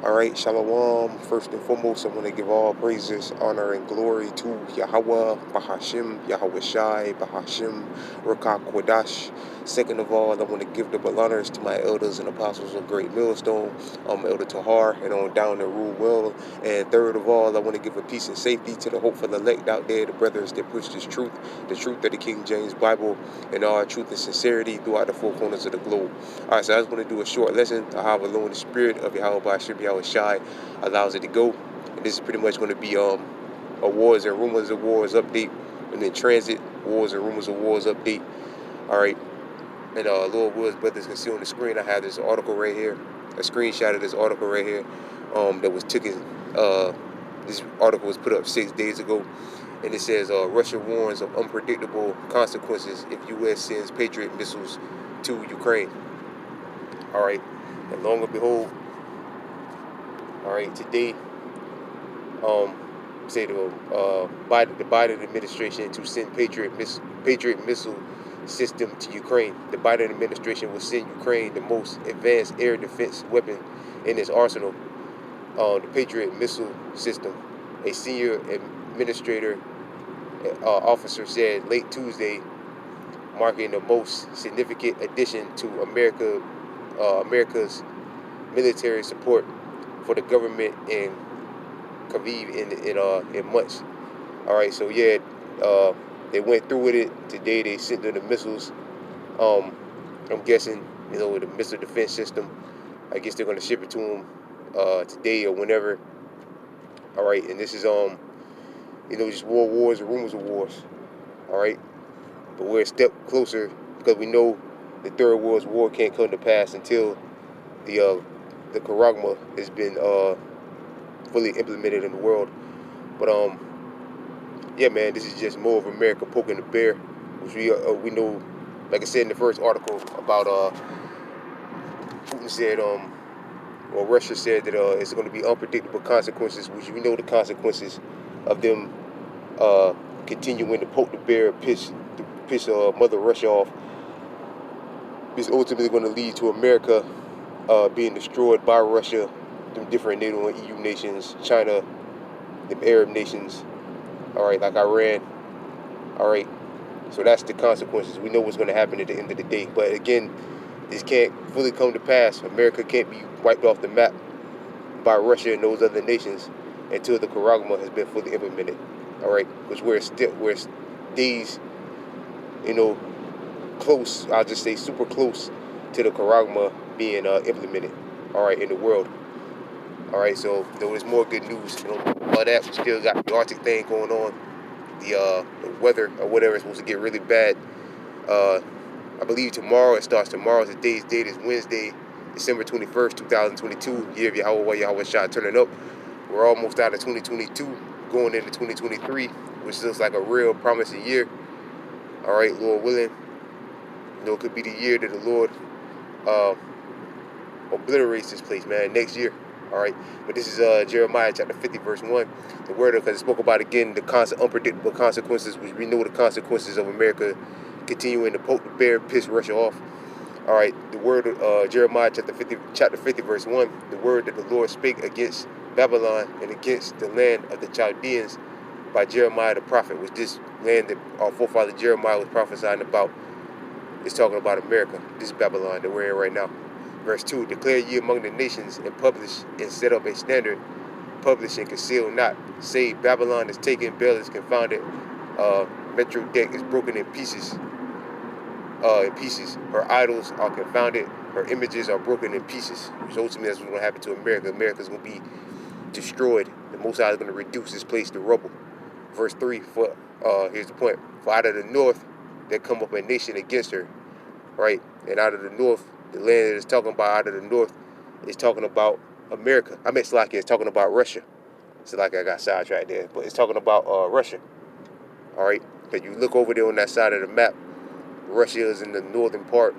All right, Shalom. First and foremost, I want to give all praises, honor, and glory to Yahweh, Bahashim, Yahweh Shai, Bahashim, Rakak Kwadash. Second of all, I want to give double honors to my elders and apostles of Great Millstone, Elder Tahar, and on down to rule well. And third of all, I want to give a peace and safety to the hopeful elect out there, the brothers that push this truth, the truth of the King James Bible, and all truth and sincerity throughout the four corners of the globe. All right, so I just want to do a short lesson on how alone the spirit of Yahweh Bahashim, Yahweh Shai allows it to go. And this is pretty much going to be a wars and rumors of wars update, and then transit wars and rumors of wars update. All right. And Lord Woods Brothers can see on the screen, I have this article right here, a screenshot of this article right here, that was taken. This article was put up 6 days ago, and it says Russia warns of unpredictable consequences if U.S. sends Patriot missiles to Ukraine. All right, and long and behold, all right, today, say the Biden administration to send Patriot missile system to Ukraine. The Biden administration will send Ukraine the most advanced air defense weapon in its arsenal, the Patriot missile system. A senior administrator officer said late Tuesday, marking the most significant addition to America's military support for the government in Kyiv in months. All right, so yeah, they went through with it today. They sent them the missiles. I'm guessing, with the missile defense system. I guess they're gonna ship it to them today or whenever. All right, and this is just wars and rumors of wars. All right, but we're a step closer because we know the Third World War can't come to pass until the Charagma has been fully implemented in the world. But yeah, man, this is just more of America poking the bear, which we know, like I said in the first article about Putin said Russia said that it's going to be unpredictable consequences, which we know the consequences of them continuing to poke the bear, piss Mother Russia off, is ultimately going to lead to America being destroyed by Russia, them different NATO and EU nations, China, them Arab nations, all right, like Iran. All right, so that's the consequences. We know what's going to happen at the end of the day. But again, this can't fully come to pass. America can't be wiped off the map by Russia and those other nations until the Charagma has been fully implemented. All right, because we're days, close. I'll just say super close to the Charagma being implemented. All right, in the world. All right, so there's more good news. All that, we still got the Arctic thing going on. The weather or whatever is supposed to get really bad. I believe tomorrow, it starts tomorrow. Today's date is Wednesday, December 21st, 2022. Year of Yahweh Shai turning up. We're almost out of 2022, going into 2023, which looks like a real promising year. All right, Lord willing, it could be the year that the Lord obliterates this place, man, next year. All right, but this is Jeremiah chapter 50, verse 1. The word of, because it spoke about again the unpredictable consequences, which we know the consequences of America continuing to poke the bear, piss Russia off. All right, the word of Jeremiah chapter 50, verse 1. The word that the Lord spake against Babylon and against the land of the Chaldeans by Jeremiah the prophet, was this land that our forefather Jeremiah was prophesying about. It's talking about America, this Babylon that we're in right now. Verse 2, declare ye among the nations and publish and set up a standard, publish and conceal not. Say Babylon is taken, Bel is confounded, Metro Deck is broken in pieces. Her idols are confounded, her images are broken in pieces. Which ultimately that's what's going to happen to America. America's going to be destroyed. The Most High is going to reduce this place to rubble. Verse 3, here's the point. For out of the north there come up a nation against her. Right? And out of the north, the land that is talking about out of the north is talking about America. I meant Slovakia, it's talking about Russia. So like I got sidetracked there. But it's talking about Russia. All right? Because you look over there on that side of the map, Russia is in the northern part.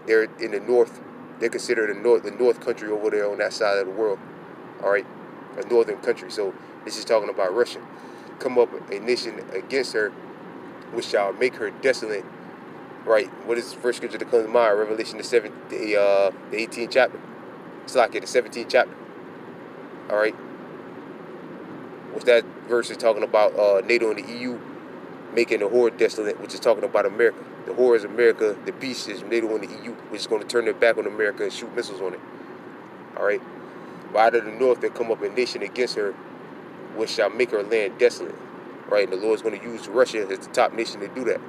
They're in the north. They're considered the north country over there on that side of the world. All right? A northern country. So this is talking about Russia. Come up a nation against her, which shall make her desolate. Right? What is the first scripture that comes to mind? Revelation the 18th chapter. It's like the 17th chapter. All right. What's that verse is talking about? NATO and the EU making the whore desolate, which is talking about America. The whore is America. The beast is NATO and the EU, which is going to turn their back on America and shoot missiles on it. All right. But out of the north, there come up a nation against her, which shall make her land desolate. Right. And the Lord's going to use Russia as the top nation to do that.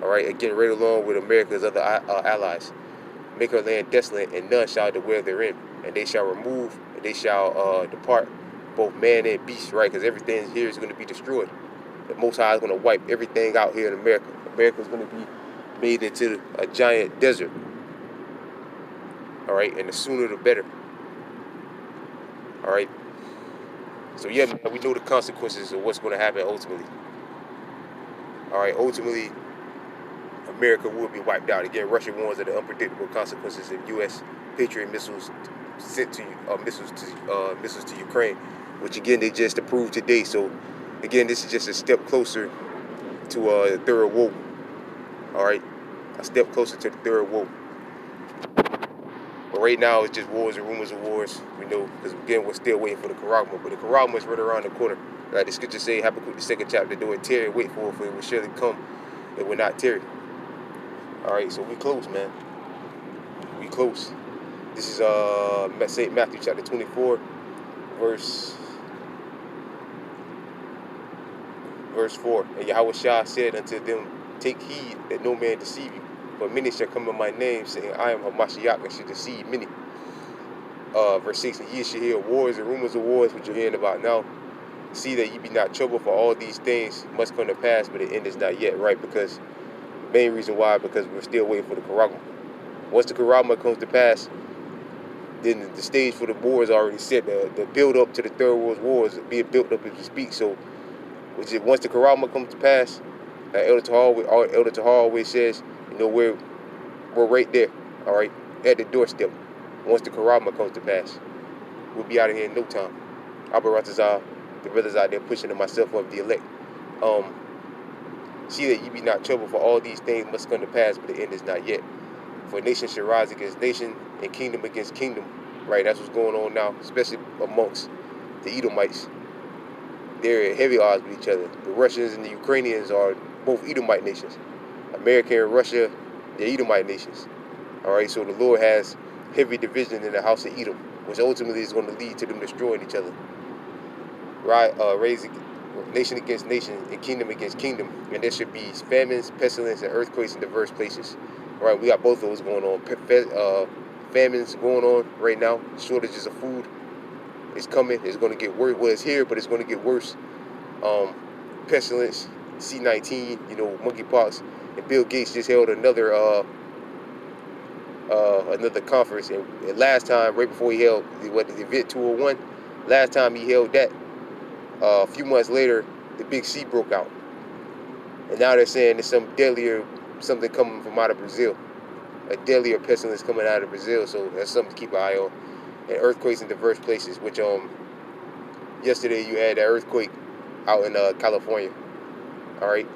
All right. Again, right along with America's other allies. Make her land desolate, and none shall dwell therein. And they shall remove, and they shall depart, both man and beast, right? Because everything here is going to be destroyed. The Most High is going to wipe everything out here in America. America is going to be made into a giant desert. All right, and the sooner the better. All right. So yeah, man, we know the consequences of what's going to happen ultimately. All right, ultimately, America will be wiped out. Again, Russia warns of the unpredictable consequences of U.S. Patriot missiles sent to missiles to Ukraine, which again they just approved today. So again, this is just a step closer to the third woe. All right, a step closer to the third woe. But right now, it's just wars and rumors of wars. We know, because again, we're still waiting for the Karagma. But the Karagma is right around the corner. Like the scripture say, Habakkuk the 2nd chapter, do it tarry, wait for it will surely come. It will not tarry. All right, so we close, man. We close. This is St. Matthew chapter 24, verse 4. And Yahweh Shah said unto them, take heed that no man deceive you. For many shall come in my name, saying, I am Hamashiach, and shall deceive many. Verse 6, and ye shall hear wars and rumors of wars, which you're hearing about now. See that ye be not troubled, for all these things must come to pass, but the end is not yet, right? Because the main reason why, because we're still waiting for the Karagma. Once the Karagma comes to pass, then the stage for the war is already set. The build up to the Third World War is being built up as we speak. So, once the Karagma comes to pass, Elder Tahar always says, you know, we're right there, all right, at the doorstep. Once the Karagma comes to pass, we'll be out of here in no time. Abaratazah, the brothers out there pushing to myself of the elect. See that ye be not troubled, for all these things must come to pass, but the end is not yet. For nation shall rise against nation, and kingdom against kingdom. Right, that's what's going on now, especially amongst the Edomites. They're at heavy odds with each other. The Russians and the Ukrainians are both Edomite nations. America and Russia, they're Edomite nations. All right, so the Lord has heavy division in the house of Edom, which ultimately is going to lead to them destroying each other. Right, raising nation against nation and kingdom against kingdom, and there should be famines, pestilence, and earthquakes in diverse places. All right, we got both of those going on. Famines going on right now. Shortages of food. It's coming. It's going to get worse. Well, it's here, but it's going to get worse. Pestilence, C-19, you know, monkeypox, and Bill Gates just held another conference. And last time, right before he held the event 201, last time he held that, a few months later, the Big C broke out, and now they're saying there's some deadlier something coming from out of Brazil, a deadlier pestilence coming out of Brazil. So that's something to keep an eye on. And earthquakes in diverse places, which yesterday you had that earthquake out in California. All right,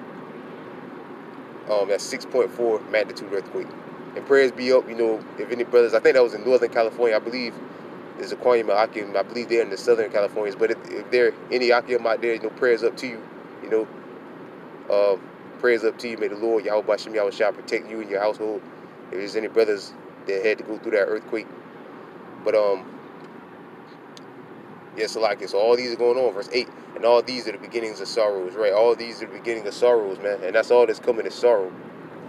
that's 6.4 magnitude earthquake. And prayers be up, you know, if any brothers, I think that was in Northern California, I believe. There's a Aquarium Akim, I believe they're in the Southern Californias. But if there are any Akim out there, you know, prayers up to you, you know, prayers up to you. May the Lord Yahweh Bashem Yahweh Shah protect you and your household. If there's any brothers that had to go through that earthquake. But yes, so all these are going on, verse 8, and all these are the beginnings of sorrows, right? All these are the beginning of sorrows, man, and that's all that's coming is sorrow.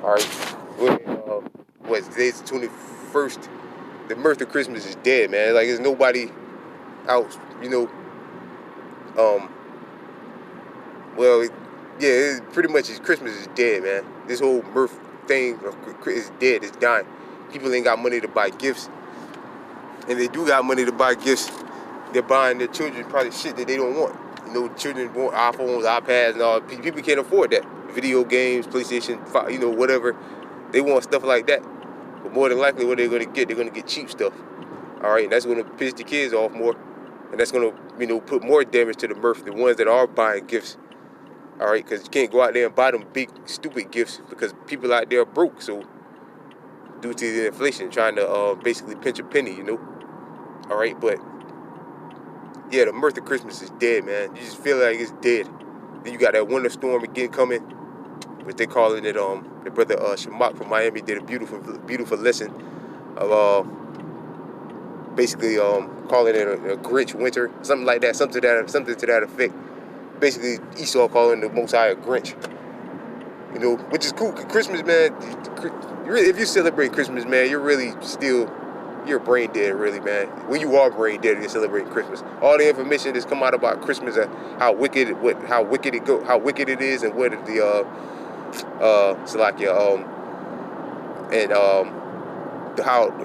All right, today's the 21st. The mirth of Christmas is dead, man. Like, there's nobody out, you know. Pretty much Christmas is dead, man. This whole mirth thing is dead. It's dying. People ain't got money to buy gifts, and they do got money to buy gifts. They're buying their children probably shit that they don't want. You know, children want iPhones, iPads, and all. People can't afford that. Video games, PlayStation 5, you know, whatever. They want stuff like that. But more than likely, what they're going to get cheap stuff. All right, and that's going to piss the kids off more. And that's going to, you know, put more damage to the mirth, the ones that are buying gifts. All right, because you can't go out there and buy them big, stupid gifts because people out there are broke. So, due to the inflation, trying to basically pinch a penny, you know. All right, but yeah, the mirth of Christmas is dead, man. You just feel like it's dead. Then you got that winter storm again coming, which they calling it. The brother Shamak from Miami did a beautiful lesson of basically calling it a Grinch winter, something like that, something to that effect. Basically, Esau calling the Most High a Grinch. You know, which is cool. Christmas, man. If you celebrate Christmas, man, you're brain dead, really, man. When you are brain dead, you're celebrating Christmas. All the information that's come out about Christmas, how wicked it is, and what the Salakia,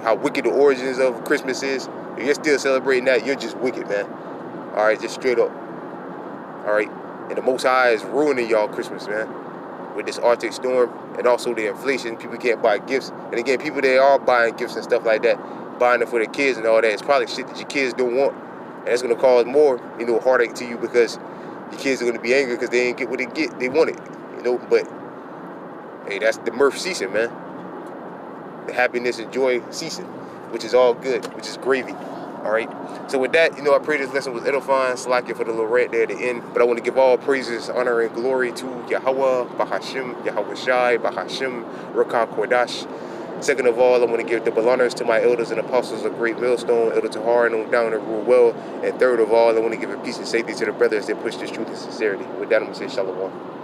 how wicked the origins of Christmas is. If you're still celebrating that, you're just wicked, man. All right, just straight up. All right, and the Most High is ruining y'all Christmas, man, with this Arctic storm and also the inflation. People can't buy gifts, and again, people that are buying gifts and stuff like that, buying them for their kids and all that, it's probably shit that your kids don't want, and it's gonna cause more, heartache to you, because your kids are gonna be angry because they didn't get what they wanted, But hey, that's the mirth ceasing, man. The happiness and joy ceasing, which is all good, which is gravy. All right. So with that, I pray this lesson was edifying. Salakia for the little rant there at the end. But I want to give all praises, honor, and glory to Yahweh, Bahashim, Yahweh Shai, Bahashim, Rakah Kodash. Second of all, I want to give double honors to my elders and apostles of Great Millstone, Elder Tahar, and on down and rule well. And third of all, I want to give a peace and safety to the brothers that push this truth and sincerity. With that, I'm going to say Shalom.